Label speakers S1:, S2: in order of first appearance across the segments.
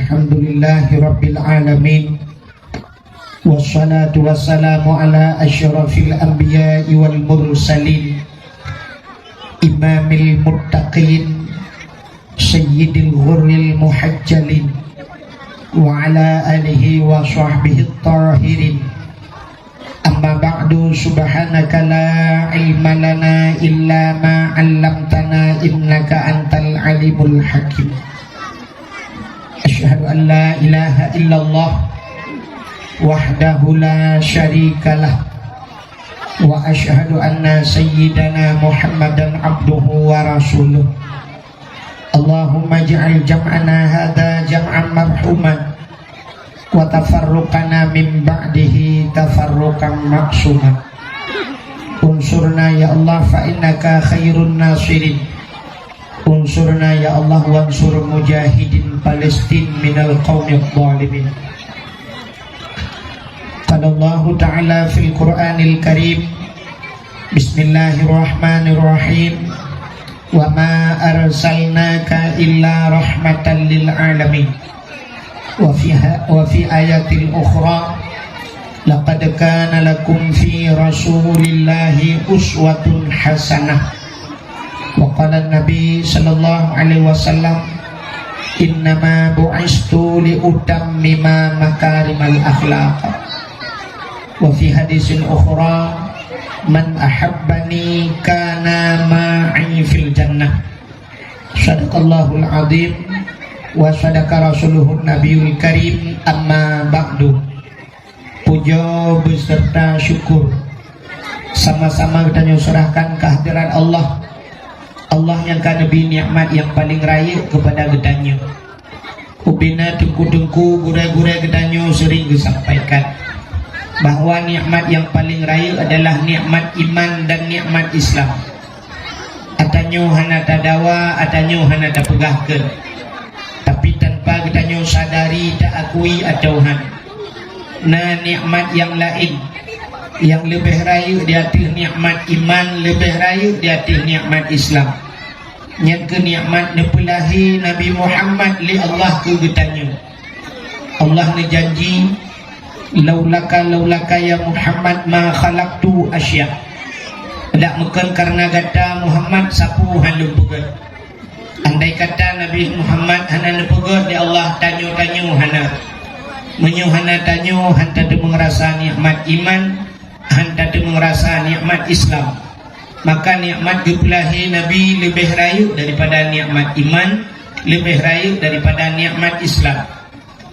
S1: Alhamdulillahi Rabbil Alamin. Wassalatu wassalamu ala asyrafil anbiya'i wal mursalin, imamil muttaqin, sayyidil ghurril muhajjalin, wa ala alihi wa sahbihi tahirin. Amma ba'du, subhanaka la ilma lana illa ma 'allamtana innaka antal alimul hakim. Asyhadu an la ilaha illallah wahdahu la syarikalah, wa asyhadu anna sayyidana Muhammadan abduhu wa rasuluh. Allahumma ij'al jam'ana hadha jam'an marhuman wa tafarruqana min ba'dihi tafarruqan ma'suman. Unsurna ya Allah fa innaka khairun nasirin. Unsurna ya Allah wansur mujahidin Palestin minal qawmi dhalimin. Qala Allah Ta'ala fil Qur'anil Karim, Bismillahirrahmanirrahim, wa ma arsalnaka illa rahmatan lil alamin. Wa fi ayatil ukhra, laqad kana lakum fi rasulillahi uswatun hasanah. Wa qala an-nabi sallallahu alaihi wasallam, innama bu'istu li utammima makarimal akhlaq. Wa fi hadisin ukhra, man ahabbani kana ma'i fil jannah. Sadaqallahul azim wa sadaqa rasuluhun nabiyul karim. Amma ba'du. Puja beserta syukur sama-sama kita nyusurahkan kehadiran Allah, Allah yang kan lebih nikmat yang paling raya kepada gedanya. Ubina tengku-tengku gura-gura gedanya sering disampaikan bahwa nikmat yang paling raya adalah nikmat iman dan nikmat Islam. Atanyo hana tadawa, atanyo hana tapegahkeun, tapi tanpa gedanya sadari tak akui atau han. Nah, nikmat yang lain yang lebih raya di atas nikmat iman, lebih raya di atas nikmat Islam. Yang ke nikmat nepelahi Nabi Muhammad li Allah ke getanya. Allah ne janji, laulaka ya Muhammad ma khalaqtu asya. Tak bukan karena kata Muhammad sapu halu pegat. Andai kata Nabi Muhammad hana pegat di Allah tanyo-tanyo hana. Menyo hana tanyo hanta tu mengerasa nikmat iman, hanta tu mengerasa nikmat Islam. Maka nikmat kepelahi Nabi lebih raya daripada nikmat iman, lebih raya daripada nikmat Islam.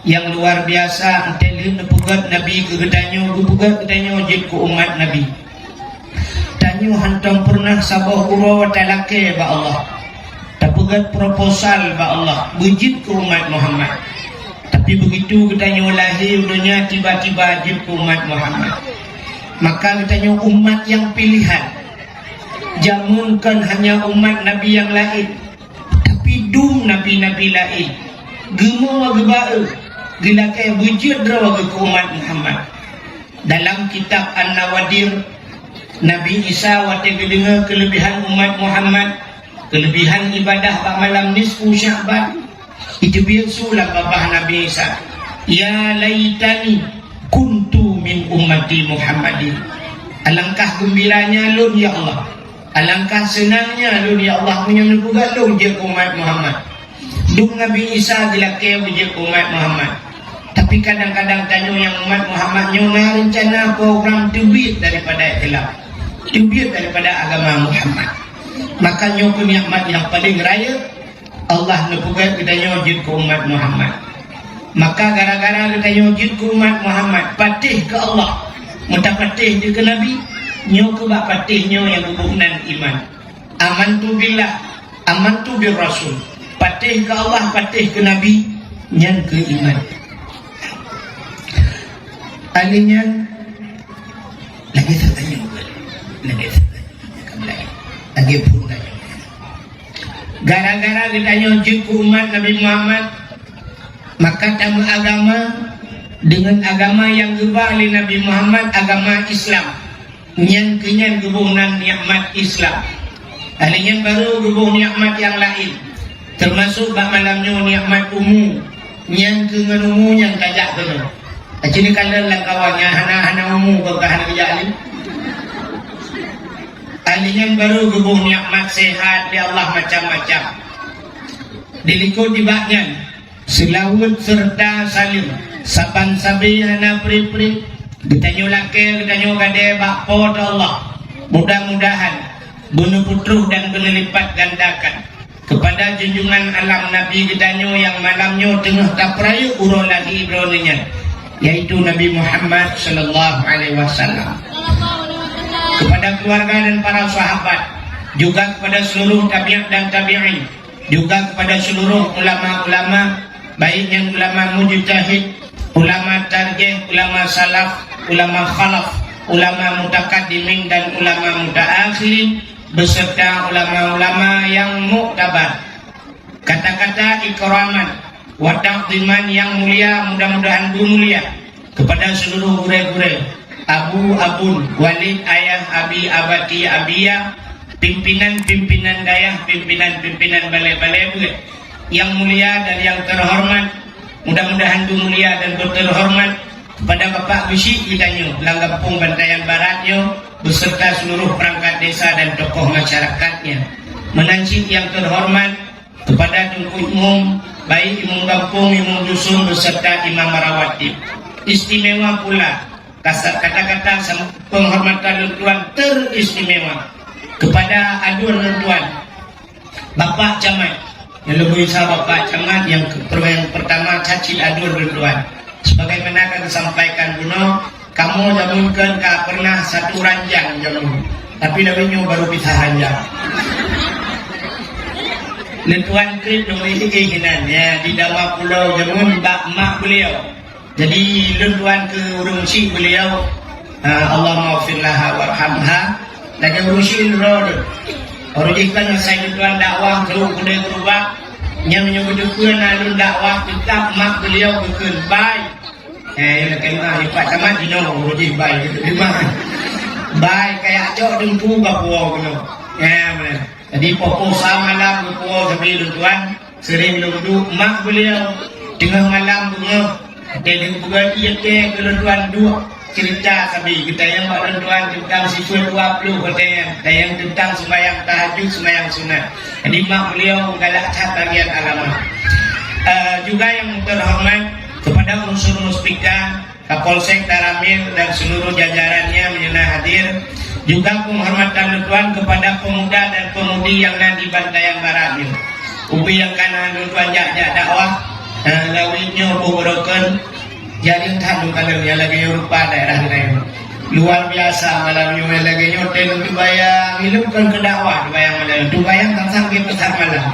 S1: Yang luar biasa antelin pegat Nabi ke gedanyo, pegat gedanyo jid ke umat Nabi. Tanyo hantam pernah sabah ura talake ba Allah. Tak pegat proposal ba Allah, bujid ke umat Muhammad. Tapi begitu gedanyo lahir dunia tiba-tiba jid ke umat Muhammad. Maka gedanyo umat yang pilihan. Jangankan hanya umat Nabi yang lain, tapi dum Nabi-Nabi lain. Gemo gebae gilakai wujud rawa ke umat Muhammad. Dalam kitab An-Nawadir, Nabi Isa wate dengar kelebihan umat Muhammad, kelebihan ibadah pada malam nisfu Sya'ban. Itu biasulah babah Nabi Isa, ya laitani kuntu min ummati Muhammadin. Alangkah gembiranya lun ya Allah, alangkah senangnya lun ya Allah punya nebugat lun je umat Muhammad. Duk Nabi Isa dilakai je umat Muhammad. Tapi kadang-kadang tanya yang umat Muhammad nyonga rencana program tubit daripada Islam, tubit daripada agama Muhammad. Maka nyoku nikmat yang paling raya Allah nebugat kita nyojid ke umat Muhammad. Maka gara-gara kita nyojid ke umat Muhammad, patih ke Allah, minta patih dia ke Nabi, nyoku bak patihnya yang hubungan iman. Amantu billah, amantu bir Rasul. Patih ke Allah, patih ke Nabi, yang ke iman. Alinya lagi tanya, lagi pun tanya. Gara-gara kita nyojid ke umat Nabi Muhammad, maka tamu agama dengan agama yang gebah oleh Nabi Muhammad, agama Islam. Yang kenyan gebunan nikmat Islam. Alinya baru gebuh nikmat yang lain. Termasuk bak malamnya nikmat umum, Yang ke nganumu yang kajak tu. Acini kalian lah kawannya hana umu berkahan kejak ni. Alinya baru gebuh nikmat sehat di Allah macam-macam. Dilikut di baknya selawut serta salim. Saban sabi hana pri-pri. Ditanyo laki, ditanyo gade bakpo Allah. Mudah-mudahan bunuh putruh dan penelipat gandakan kepada junjungan alam Nabi Gedanyo yang malamnya tengah taprayu urol lagi ibroninya, yaitu Nabi Muhammad sallallahu alaihi wasallam, kepada keluarga dan para sahabat, juga kepada seluruh tabi'in dan tabi'in, juga kepada seluruh ulama-ulama, baik yang ulama mujtahid, ulama tarjih, ulama salaf, ulama khalaf, ulama mutakaddimin dan ulama mutaakhirin, beserta ulama-ulama yang muktabar. Kata-kata ikraman wa ta'ziman yang mulia, mudah-mudahan mulia kepada seluruh gure-gure, abu, abun, walid, ayah, abi, abati, abiyah, pimpinan-pimpinan dayah, pimpinan-pimpinan balai-balai buat yang mulia dan yang terhormat, mudah-mudahan mulia dan terhormat kepada Bapak Bisi Gedanyo, Langgampung Bantayan Baratnya, beserta seluruh perangkat desa dan tokoh masyarakatnya. Menancik yang terhormat kepada Tunku Umum, baik imam kampung, imam dusun, beserta imam marawati. Istimewa pula kata-kata penghormatan Tuan teristimewa kepada aduan Tuan Bapak Camat, yang lebih besar Bapak Camat yang pertama cacil aduan Tuan. Sebagaimana akan disampaikan Buno, kamu jamunkan tak pernah satu ranjang jamun, tapi dawinyo baru pisah ranjang. Lentuan krip dong ini keinginan ya di dalam pulau jamun bak mak beliau. Jadi lentuan ke urung si beliau, Allah maafirlah warhamha, lagi urung si rodo. Orang ikan saya lentuan dakwah terus kena berubah. Yang menyebutkan alun dakwah tetap mak beliau berken baik. Yang kena lipat sama di nong urut baik itu di mana? Baik kayak cok dempu bapuau kuno. Ya benar. Jadi pokok sama malam bapuau sambil tuan sering duduk mak beliau tengah malam bunga. Dia bukan ia ke tuan dua cerita sambil kita yang mak tuan tentang siswa 20 katanya. Dan yang tentang sembahyang tahajud, sembahyang sunat. Jadi mak beliau galak cat bagian alamat. Juga yang terhormat kepada unsur muspika, Kapolsek Taramil dan seluruh jajarannya menyenang hadir. Juga penghormatan Tuan kepada pemuda dan pemudi yang ada di Bantayan Barat. Ubi yang kanan Tuan jak dakwah, lawitnya berokan. Jadi entah kalau dia lagi rupa daerah lain. Luar biasa malamnya lagi nyotel dibayang, ini bukan ke dakwah dibayang malam, dibayang tentang ke pasar malam.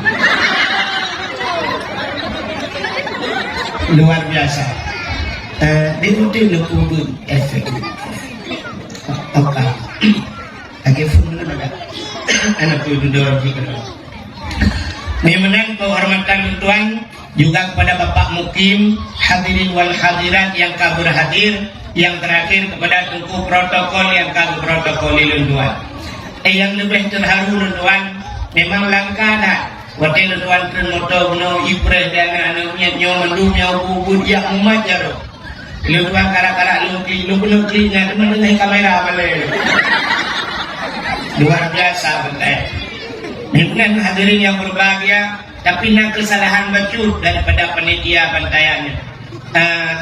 S1: Luar biasa. Dia udah lepuh efek. Oke. Lagi fungsi ada. Anak tu duduk di sana. Mengenang penghormatan Tuan juga kepada Bapak Mukim, hadirin wal hadirat yang kabur hadir, yang terakhir kepada Tunku protokol yang kabur protokol Tuan. Yang lebih terharu Tuan, memang langka dah. Waktu Tuan termoto no ipre dan anaknya nyomandu nyau bubut yang umat jaro. Tuan karak-karak lu nya teman dengan kamera balik. Luar biasa betul. Dengan hadirin yang berbahagia, tapi nak kesalahan bacut daripada panitia bantayannya.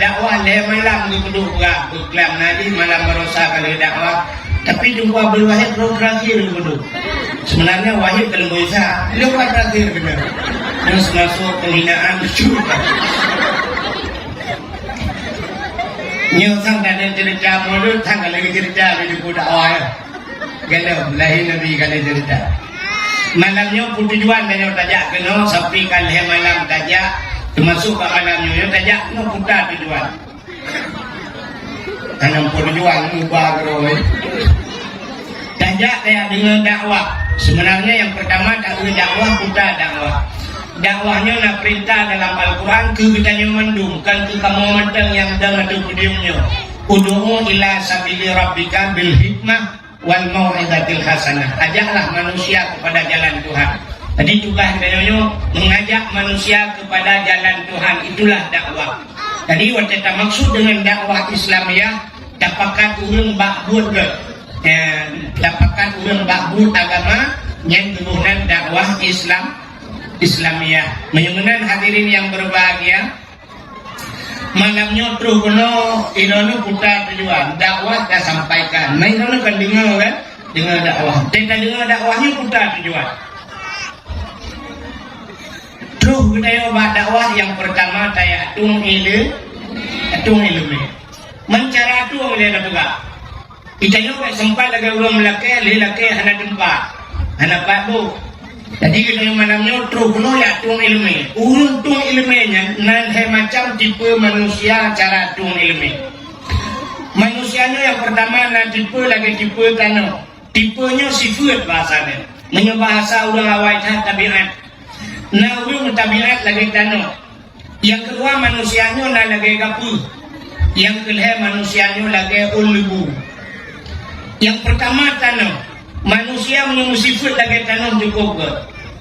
S1: Dakwah le malam duduk buat berkelam nadi malam merosak kali dakwah. Tapi jumpa berwahid roh terakhir duduk. Sebenarnya wahid kalau bisa lupa terakhir benar. Terus masuk penghinaan juga. Nyosang dan cerita mulut tanggal lagi cerita di budak awal. Galau lahir Nabi kali cerita. Malamnya tujuan dan yang tajak kena sapi kali malam tajak termasuk ke malamnya yang tajak no putar tujuan. Tanam tujuan ubah geroi. Tajak kayak dengan dakwah. Sebenarnya yang pertama dakwah putar dakwah. Dakwahnya nak perintah dalam Al-Quran ke kita mendung kan ke kamu mentang yang dalam itu videonya. Udu'u ila sabili rabbika bil hikmah wal mau'izatil hasanah. Ajaklah manusia kepada jalan Tuhan Jadi tugas beliau mengajak manusia kepada jalan Tuhan, itulah dakwah. Jadi waktu maksud dengan dakwah Islamiah dapatkan urang bakbut ke, dapatkan urang bakbut agama yang kemudian dakwah Islamiah. Menyugunan hadirin yang berbahagia, malamnya terus kono inono putar tujuan dakwah dah sampaikan. Nah inono kan dengar kan, dengar dakwah. Tidak dengar dakwahnya putar tujuan. Terus budaya dakwah yang pertama saya atung ilmu. Mencara tu oleh dapat. Kita juga sempat lagi orang lelaki hana tempat, hana pabu. Jadi kita malamnya terus kono ya atung ilmu. Urun tung ilmunya nan macam tipe manusia cara atung ilmu. Manusianya yang pertama nan tipe lagi tipe tanah. Tipenya sifat bahasanya. Menyebahasa orang awal tabiat. Nah urung tabiat lagi tanah. Yang kedua manusianya na lagi gapu. Yang kedua manusianya lagi ulbu. Yang pertama tanah. Manusia punya sifat lagi tanah cukup ke.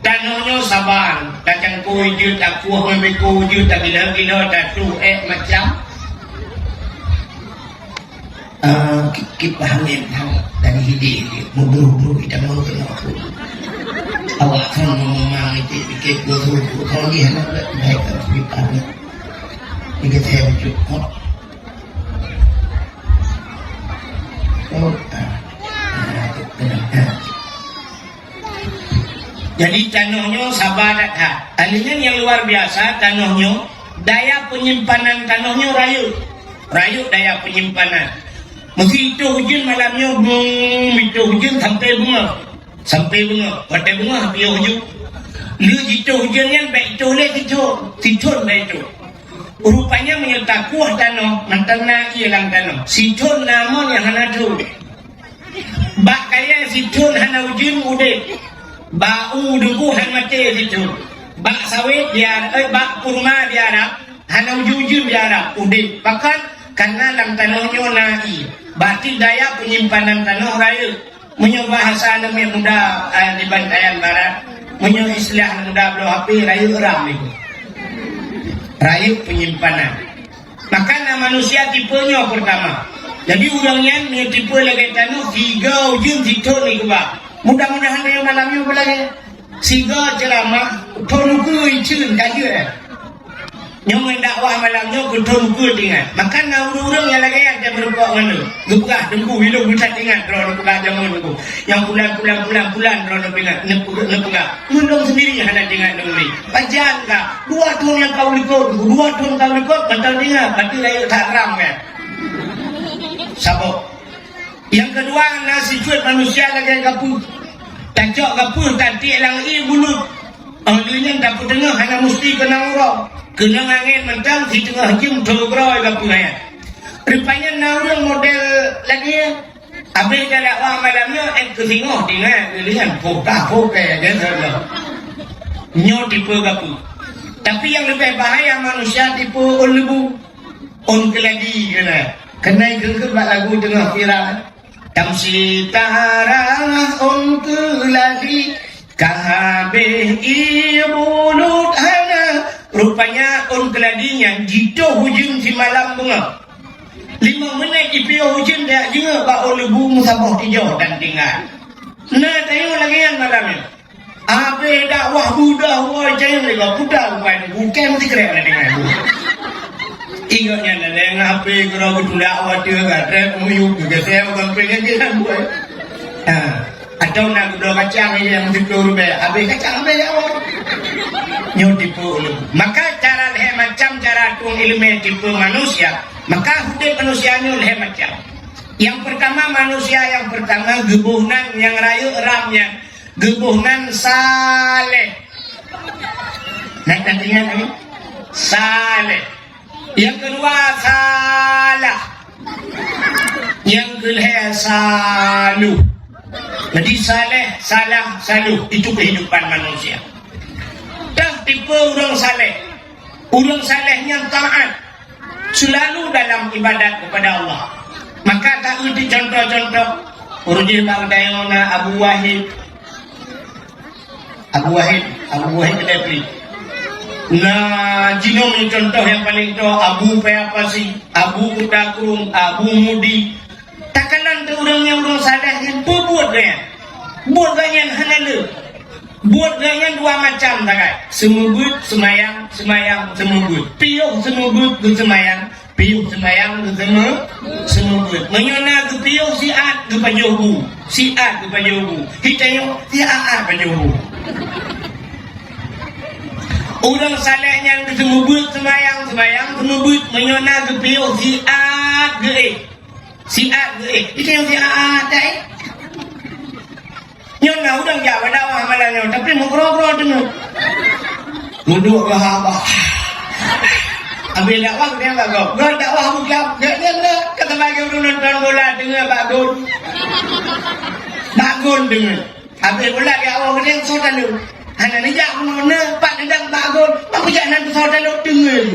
S1: Tanahnya sabar. Tak cangkui je, tak kuah membeku je, tak gila-gila, tak tu macam. Kita hamil dari hidup. Muburu-buru kita mau kena aku. Awak kan memang itu dikit guru kalau dia nak baik kita ni kita saya cukup jadi tanahnya sabar dah. Alinya yang luar biasa tanahnya, daya penyimpanan tanahnya rayu daya penyimpanan. Mesti itu hujan malamnya itu hujan sampai bunga, pada bunga dia hujung. Lu itu hujannya baik itu leh titon baik itu. Rupanya menyerta kuah tanah, mentena ialang tanah. Siton nama yang hana tu. Bak kaya siton hana hujan udah. Bau duku han mati siton. Bak sawit dia, bak kurma dia ada. Hana hujan dia ada. Udah. Bahkan karena dalam tanahnya naik. Berarti daya penyimpanan tanah raya. Menyo bahasa nama muda di Bantayan Barat, menyo istilah muda belum HP rayu ram itu, rayu penyimpanan. Maka manusia tipenya pertama. Jadi orangnya ni tipe lagi tanah 3 ujung situ ni kuba. Mudah-mudahan yang malamnya belagi 3 ceramah, tonuku icun kaje. Yang dakwah malamnya kutu-kutu tinggal. Maka orang yang lagi ada berbuat mana? Gebukah dembu hidup bisa tinggal. Kalau nebukah jamu itu. Yang bulan kalau nebukah. Mundung sendirinya ada tinggal dengli. Pajan kah? 2 tahun yang kau likut. 2 tahun kau likut. Betul tinggal. Berarti layu tak ram kan? Sabuk. Yang kedua nasi cuit manusia lagi kapu. Tancok kapu. Tanti elang bulut. Ahlinya dapat tengah. Hanya mesti kena orang. Kena angin mentang di tengah jam tergerak ke punanya. Rupanya naurang model lagi. Habis jalan awal malamnya kesingguh tinggal lihat foka dia terlalu. Nyo tipe gapu. Tapi yang lebih bahaya manusia tipe ulbu. On keladi kena. Kena ikut lagu tengah viral. Tamsi tarah on keladi. Kahabeh ibulut hana. Rupanya on keladinya jito hujung si malam bunga. 5 menit ipiyo hujung dah juga pak lebu musabah hijau dan tinggal. Nah tayo lagi yang malamnya. Abe dakwah budah woi jangan lagi budah bukan mesti keren lah dengan bu. Ingatnya ada yang abe kalau betul dakwah dia kan muyuk juga saya bukan pengen dia bu. Atau nak dua kacang yang mesti keluar abe kacang abe ya. Tipu. Maka cara leh macam cara tung ilmu tipu manusia. Maka hidup manusianya leh macam. Yang pertama manusia yang pertama gebuhnan yang rayu ramnya. Gebuhnan saleh. Nak ingat ini? Saleh. Yang kedua salah. Yang kedua salu. Jadi saleh, salah, salu itu kehidupan manusia. Dah tipe orang saleh. Orang salehnya taat selalu dalam ibadat kepada Allah. Maka tak itu contoh-contoh Urjil Bagdayona Abu Wahid Abu Wahid Kedepli. Nah, jinom ni contoh yang paling tu Abu Payapasi, Abu Kutakrung, Abu Mudi. Takalan tu orang yang orang sadah yang buat ganyan. Buat ganyan hanala. Buat ganyan dua macam takai. Semubut, semayang, semubut. Piuh semubut ke semayang, piuh semayang ke semubut. Menyona ke piuh siat ke pajohu, siat ke pajohu. Hitayo siat pajohu. Orang salahnya ke semubut, semayang, semubut. Menyona ke piuh siat ke siat ke hitayo siat tak Nyona udang Jawa dakwah malahnya, tapi mengkro-kro dengar. Duduk bahagia. Ambil dakwah dia bagus. Gol dakwah bukan. Dia kata bagi orang nonton bola dengar bagus. Bagus dengar. Ambil bola dia awak dia sotan lu. Hana nejak mana pak nedang bagus. Apa jangan sotan lu dengar.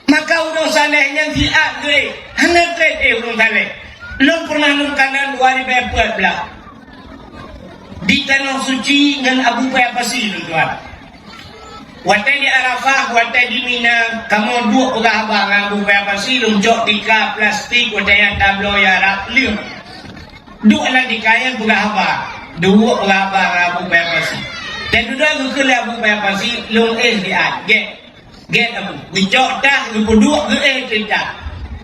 S1: Maka orang saleh yang siap ke. Hana ke orang saleh. Long pernah nungkanan 2014 di tanah suci dengan Abu Payapasi tuan. Watai di Arafah, watai di Mina, kamu dua pegah abang Abu Payapasi luncok tika plastik watai yang tablo ya rap liu. Dua lah dikayan pegah abang, dua pegah abang Abu Payapasi. Dan dua ke Abu Payapasi long diat get Abu. Dicok dah dua ke tidak.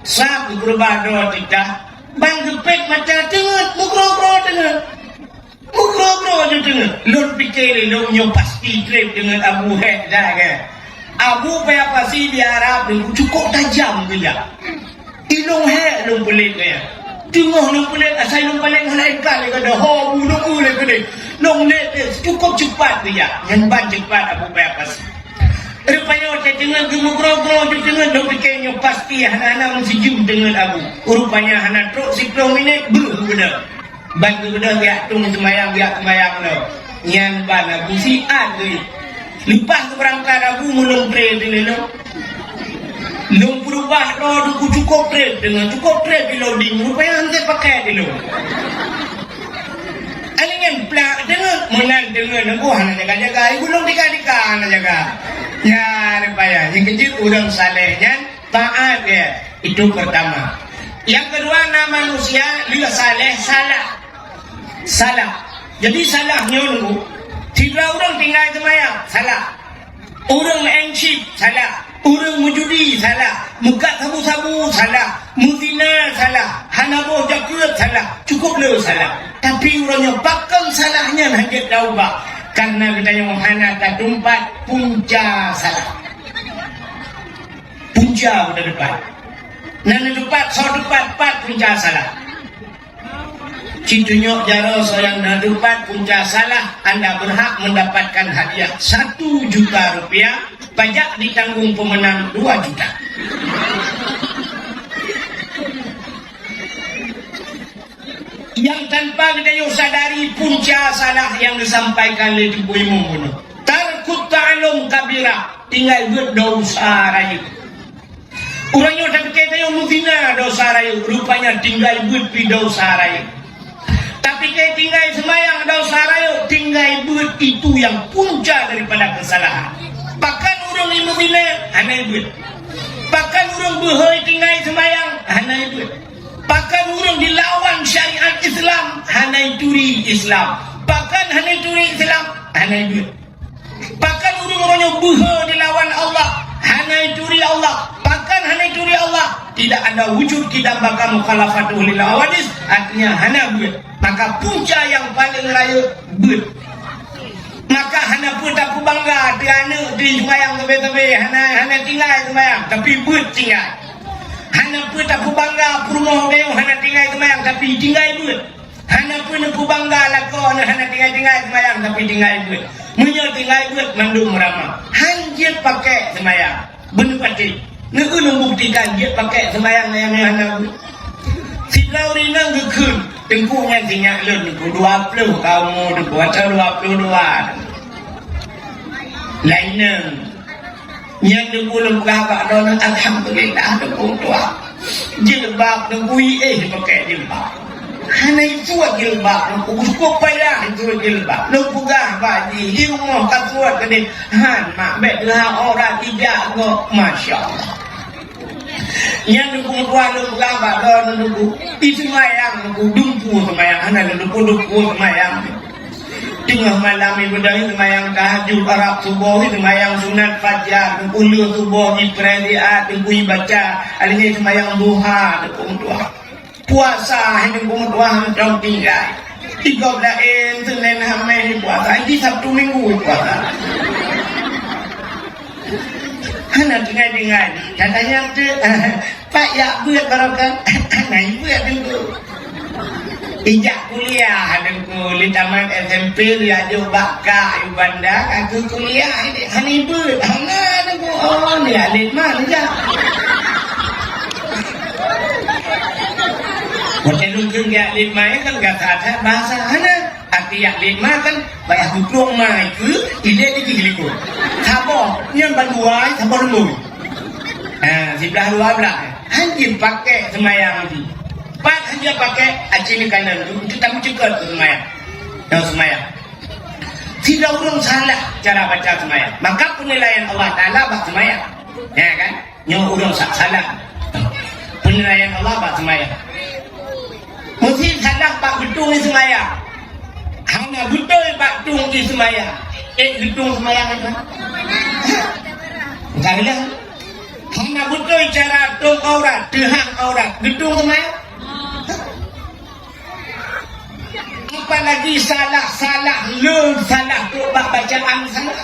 S1: Sab berubah dua tidak. Bang gepek macam tengah, mukro-kro tengah. Mukro-kro je tengah. Lun fikir lun nyo pasti trip dengan Abu Hek dah kan. Abu Payapasi di Arab ni cukup tajam dia. Ilung Hek lun pelik dia. Tengah lun pelik, asal lun paling halaikan dia kata, ho bulung ulek dia. Lun lek dia cukup cepat dia. Yang ban cepat Abu Payapasi. Rupanya saya tengah gemuk-gemuk je tengah dok fikirnya pasti anak-anak mesti jum dengan Abu. Rupanya anak truk 10 minit belum benar. Bantu benar dia tung semayang lo. Yang ban Abu siat tu. Lepas berangkat Abu mulung trade ni lo. Long berubah lo cukup trade dengan cukup trade di loading. Rupanya nanti pakai di lo. Alingan plak dengan menang dengan aku hana jaga-jaga. Ibu belum dika-dika hana jaga. Ya, rupanya yang kecil orang salehnya taat ya. Itu pertama. Yang kedua nama manusia dia saleh salah. Jadi salahnya nunggu. Tiga orang tinggal semayang salah. Orang engship salah. Orang mujudi salah. Muka sabu-sabu salah. Muzina salah. Hanaboh jakut salah. Cukup le salah. Tapi orangnya bakal salahnya hanya taubah. Karena kita yang hana tak tempat punca salah. Punca udah depan. Nana depan, so depan, pat punca salah. Cintunyok jaro soyang dah depan punca salah, anda berhak mendapatkan hadiah 1 juta rupiah. Pajak ditanggung pemenang 2 juta. Yang tanpa kita yang sadari punca salah yang disampaikan oleh Ibu Imu. Tarkut ta'alum kabira, tinggal buat dosa raya. Orangnya tak kita yang muzina dosa raya, rupanya tinggal buat dosa raya. Tapi kita tinggal semayang dosa raya, tinggal buat itu yang punca daripada kesalahan. Bahkan orang yang muzina, hanya buat. Bahkan orang berhoi tinggal semayang, hanya buat. Bahkan orang dilawan syariat Islam, hanya curi Islam. Bahkan hanya curi Islam, hanya duit. Bahkan orang yang buha dilawan Allah, hanya curi Allah. Bahkan hanya curi Allah, tidak ada wujud, tidak bakal mukhalafatul lil awadis, artinya hanya duit. Maka punca yang paling raya duit. Maka hanya pun tak bangga kerana di semayang tebe-tebe, hanya tinggal semayang, tapi duit tinggal. Hana pun tak bangga rumah dia hana tinggal semayang tapi tinggal duit. Hana pun tak bangga lakon hana tinggal semayang tapi tinggal duit. Munya tinggal duit mandum ramah. Hanjir pakai semayang. Benar pasti. Nak buktikan dia pakai semayang yang hana duit. Si Lauri nang gekun tengkunya tinyak lun 20 kamu baca 22. Lainnya yang dulu berapa dolar alhamdulillah dukung tua jilbab dukui pakai jilbab hanay suat jilbab ko gusto pa ya itu jilbab lu pugah baji hiu mo kasuat kadi han mak bet lah orang tidak go masyaallah yang nunggu tuan nunggu lama don nunggu itu mayang nunggu dumpu semayang hanay nunggu dumpu semayang tengah malam ibadah semayang tahajud Arab subuh semayang sunat fajar ulu subuh ibradiat nunggu baca alihnya semayang duha nunggu duha puasaให้เป็นbulan puasa trong tinggal 13 Senin Hamis puasa ini Sabtu Minggu puasa anak dengar katanya tu Pak ya buat barangkan anak buat itu ijak kuliah adengku di taman SMP dia jo bakka di bandar aku kuliah ini hani buat anak adengku oh ni alit mana je Macam lungkung ya lima kan gak ada bahasa mana arti ya lima kan bayar hukum mai ke ile di kiliku sabo yang banduai sabo dulu sebelah dua belah hanya pakai semayang di pak hanya pakai acini kanan kita mencegat semayang dan semayang tidak urung salah cara baca semayang maka penilaian Allah Ta'ala bak semayang ya kan yang urung salah penilaian Allah bak semayang mesti salah pak gedung di semayang hanya betul pak gedung di semayang gedung semayang itu enggak bilang hanya betul cara tung aurat dehang aurat gedung semayang apalagi salah lu salah tu pak bacaan salah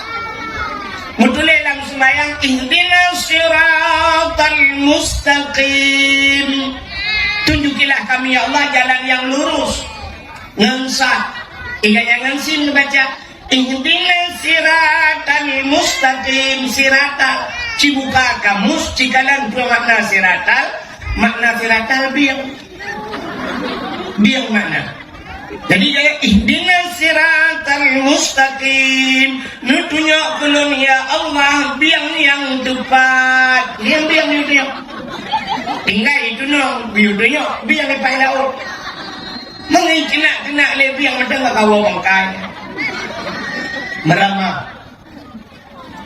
S1: betul dalam semayang ihdinas siratal mustaqim tunjukilah kami ya Allah jalan yang lurus ngensat yang ngensin baca ihdinas siratal mustaqim siratal cibuka kamus cikalan dua makna siratal biang mana jadi dia ihdinas siratal mustaqim nutunjuk kulun ya Allah biang yang tepat biang itu yang tinggal itu no biudunya biang di pai laut mengi kena le biang macam enggak kawo bangkai meramah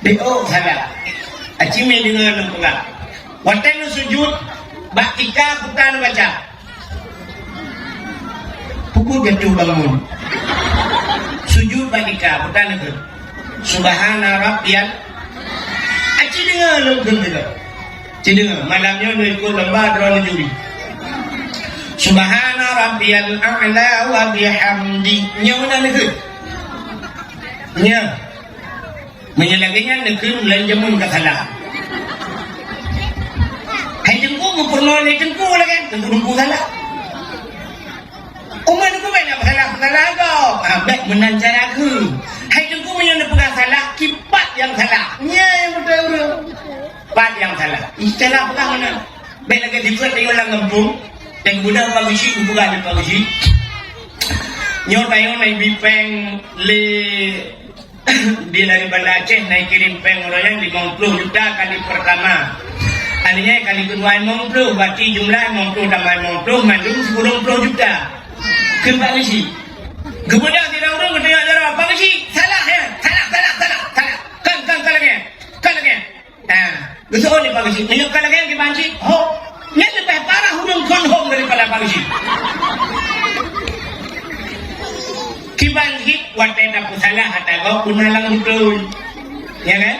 S1: do salah acime dengan enggak waktu sujud bakika bukan baca pukul jatuh bangun sujud bakika bukan itu subhana rabbiyal aci dengan enggak Cina malamnya ikut lembah drone juri. Subhana rabbiyal a'la wa bihamdi. Nya mana negeri? Nya. Menyelaginya negeri mulai jamun ke salah. Hai jengku pernah ni jengku lah kan? Jengku salah. Umar aku banyak salah kau. Baik menang cara aku. Hai jengku punya pegang salah, kipat yang salah. Nya yang betul. Pat yang salah. Istilah pegang mana? Baik lagi dibuat dengan orang ngempung. Yang mudah pagisi, bukan di pagisi. Nyor tayo naik bipeng le di dari Banda Aceh naik kirim peng orang yang 50 juta kali pertama. Artinya kali kedua 50, berarti jumlah 50 tambah 50 mandum 10 juta. Kenapa sih? Kemudian tidak orang bertanya jawab pagisi salah ya, salah. Kan lagi. Betul ni pagisi. Minyak kan lagi yang dibanci. Oh. Ini lebih parah hurung konhom daripada pagisi. Kibanhit watenda pusalah hatago punalang betul. Ya kan?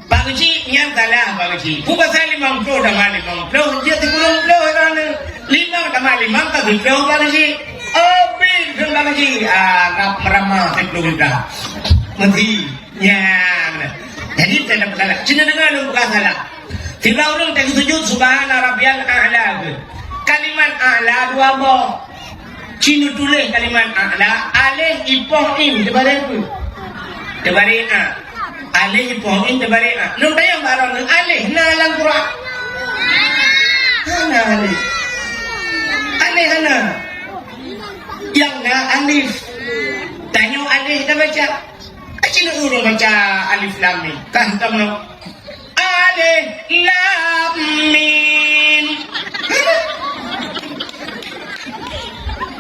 S1: Pagisi yang salah pagisi. Pugasa 50 tambah 50 dia 30 orang 5 tambah 5 ka 10 pagisi. Oh, bin pagisi. Rap meramah 10 juta. Mesti yang. Jadi tidak salah. Cina dengar lu bukan salah. Tidak orang tak sujud subhana rabbiyal a'la. Kalimat a'la dua boh. Cina tulis kalimat a'la alif ipoh im dibalik apa? Dibalik a. Alif ipoh im dibalik a. Lu tayang barang alif na dalam Quran. Mana alif? Alif mana? Yang na alif. Tanya alif dah baca. Cina urung baca alif lam mim. Kan tahu alif lam mim.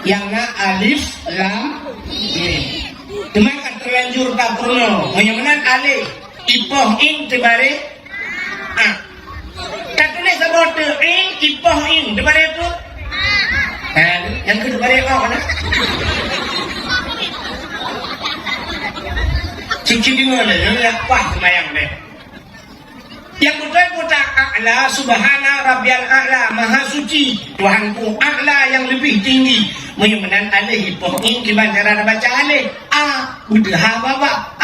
S1: yang na alif lam mim. Teman kan terlanjur tak perlu menyamakan alif ipoh in tebare katulis sebut in ipoh in tebare itu yang kedua mana cici dengar ya apa semayang deh yang putra a'la subhana rabbiyal a'la maha suci Tuhanku a'la yang lebih tinggi menyamakan alif ipoh in gimana cara baca alif udah baba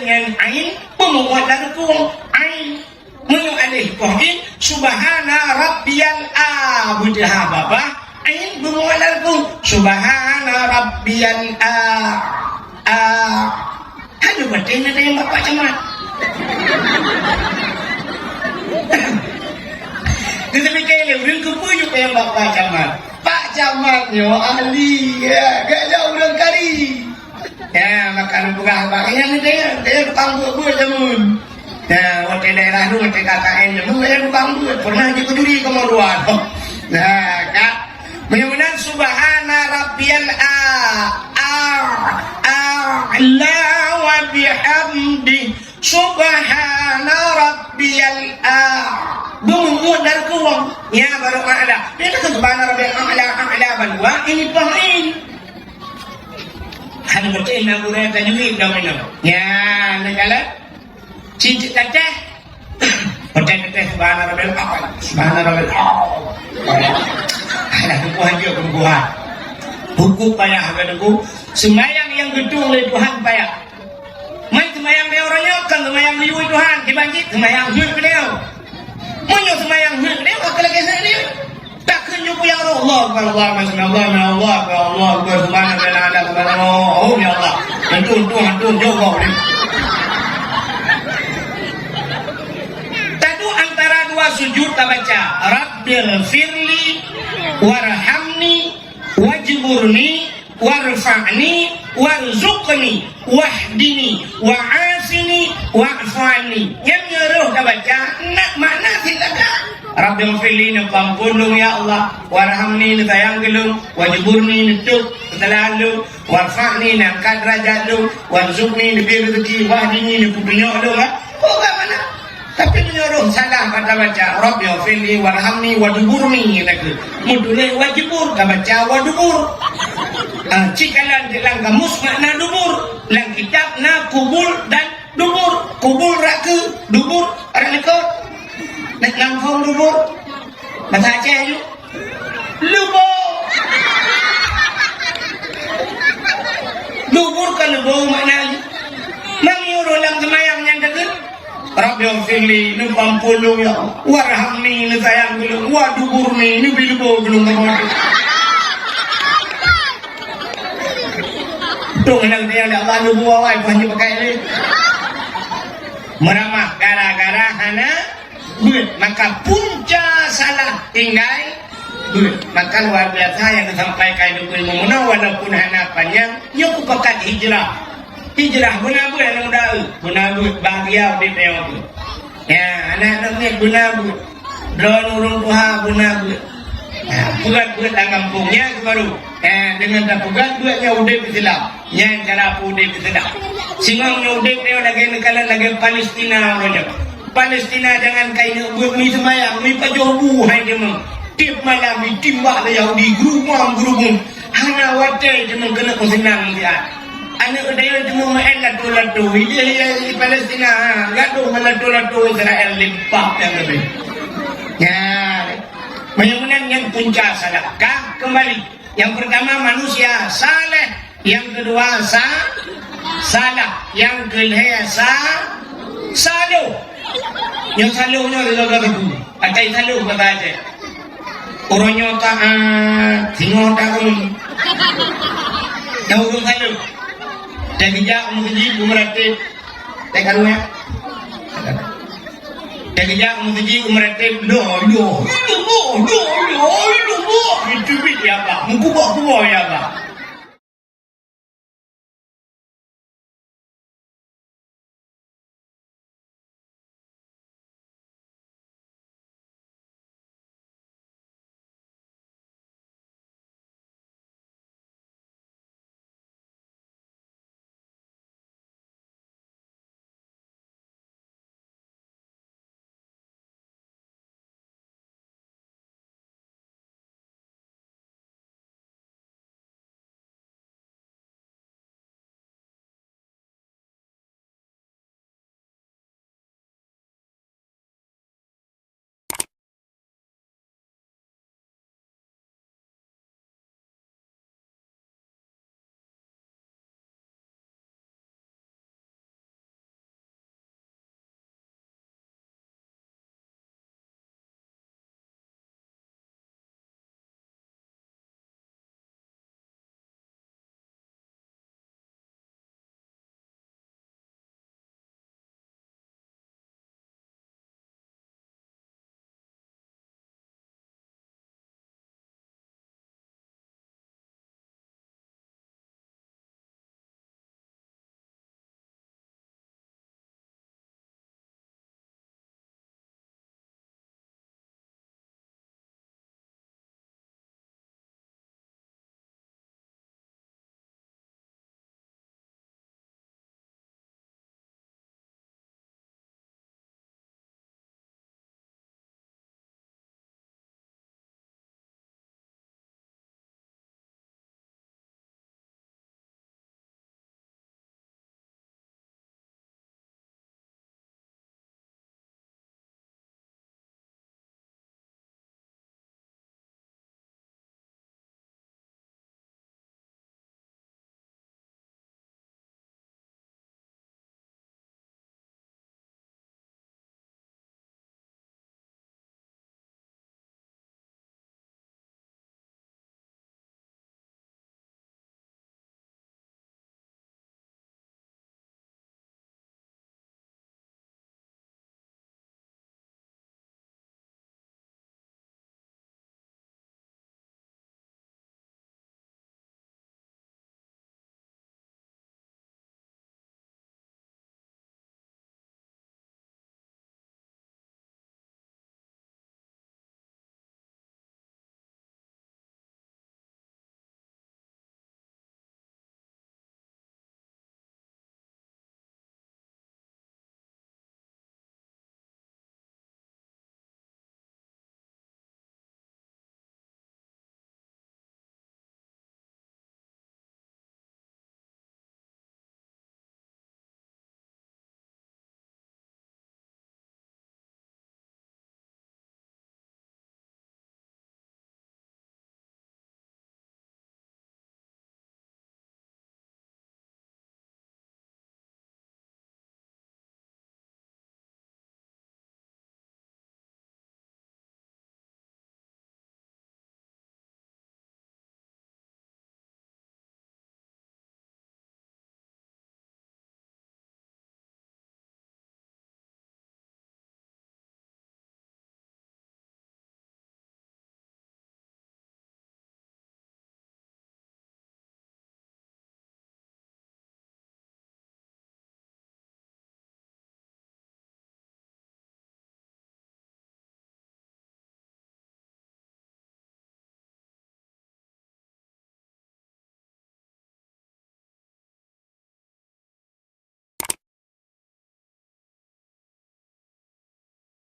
S1: dengan ain memuat darku ain menu alif kohim subhana rabbiyal budah baba ain memuat darku subhana rabbiyal aduh batin ada yang bapak camat tetapi kayak lebih kepujuk yang bapak camat pak camatnya ahli ya gak jauh dan kari ya makan buah baknya dia tukang buat jamun ya waktu daerah itu waktu KKN jamun dia tukang buat pernah juga duri ke Maruan nah kak menyebutkan subhana rabbiyal a'la wa bihamdi subhana rabbiyal bumut dari kuang ya baru a'la ini kan subhana rabbiyal a'la balwa ini pahin han berarti nak guna tajwid dah mana ya negala cincin teh berarti teh subhana rabbil a'la subhana rabbil a'la ada buah buku payah gadaku semayang yang gedung oleh Tuhan payah main semayang dia orangnya kan semayang liu Tuhan dibangkit semayang hud dia munyo semayang hud dia bakal lagi dia takkan jumpa ya Allah Allah subhanahu ya Allah Tuhan jawab tadu antara dua sujud kita baca Rabbil firli warhamni wajburni warfa'ni warzuqni wahdini wa'afini wa'fani yang nyeruh kita baca nak makna silakan Rabbil firli ni pampulung ya Allah warhamni ni sayang gelung wajburni ni tuk selalu warfa'ni ni angkat derajat lu warzuqni ni beri rezeki wahdini ni kudunyok lu bukan mana tapi menyuruh salah pada baca Rabbil firli warhamni wajburni gitu mudulai wajibur kita baca wajibur cikalan di lang kamus makna dubur lang kitab na kubul dan dubur kubul raka dubur orang lekot nak langsung dubur bahasa Aceh tu dubur kan dubur makna mengiuru lang semayang yang dekat Rabbil firli ni pampulung ya warhamni ni sayang gelung wa duburni ni bilbo gelung kamu tuh nang dia ada Allah lu buah wai punya pakai ni meramah gara-gara hana buat maka punca salah tinggal buat maka luar biasa yang disampaikan dukul memuna walaupun hana panjang yang kupakat hijrah guna buat anak muda guna buat bahagia di tengok ya anak-anak ni guna buat drone urung tuha guna buat buat kampungnya baru dengan tak buatnya udah Islam yang cara udah Islam singangnya udah dia lagi negara lagi Palestina orang Palestina jangan kain buat mi semayang mi pajobu hai dia meng tip malam mi timbak le Yahudi gerumang hana watai dia meng kena senang dia anak dia cuma main latu dia Palestina gaduh melatu Israel lipat yang lebih ya menyebutkan yang punca salahkah kembali yang pertama manusia saleh yang kedua salah yang ketiga saluh yang saluhnya juga begitu ada saluh kata aja orangnya taat tengok tahun yang urung saluh dan bijak menguji umratif tekarunya dan bijak menguji umratif do itu dia apa mengkubah ya apa